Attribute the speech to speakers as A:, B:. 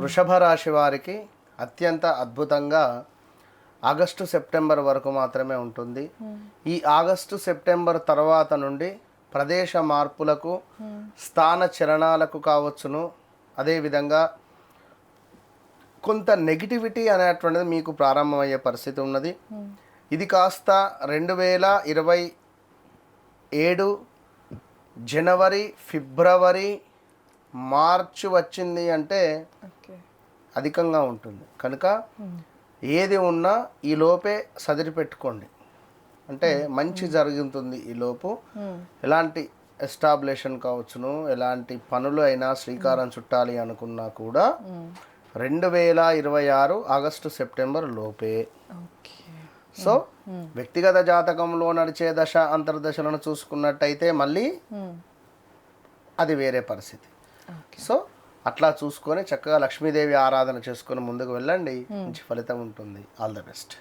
A: వృషభ రాశి వారికి అత్యంత అద్భుతంగా ఆగస్టు సెప్టెంబర్ వరకు మాత్రమే ఉంటుంది. ఈ ఆగస్టు సెప్టెంబర్ తర్వాత నుండి ప్రదేశ మార్పులకు స్థాన చలనాలకు కావచ్చును, అదేవిధంగా కొంత నెగిటివిటీ అనేటువంటిది మీకు ప్రారంభమయ్యే పరిస్థితి ఉన్నది. ఇది కాస్త 2027 జనవరి, ఫిబ్రవరి, మార్చి వచ్చింది అంటే అధికంగా ఉంటుంది. కనుక ఏది ఉన్నా ఈ లోపే సదిరి పెట్టుకోండి, అంటే మంచి జరుగుతుంది. ఈ లోపు ఎలాంటి ఎస్టాబ్లిషన్ కావచ్చును, ఎలాంటి పనులు అయినా శ్రీకారం చుట్టాలి అనుకున్నా కూడా 2026 ఆగస్టు సెప్టెంబర్ లోపే. సో వ్యక్తిగత జాతకంలో నడిచే దశ అంతర్దశలను చూసుకున్నట్టయితే మళ్ళీ అది వేరే పరిస్థితి. సో అట్లా చూసుకొని చక్కగా లక్ష్మీదేవి ఆరాధన చేసుకొని ముందుకు వెళ్ళండి, మంచి ఫలితం ఉంటుంది. All the best.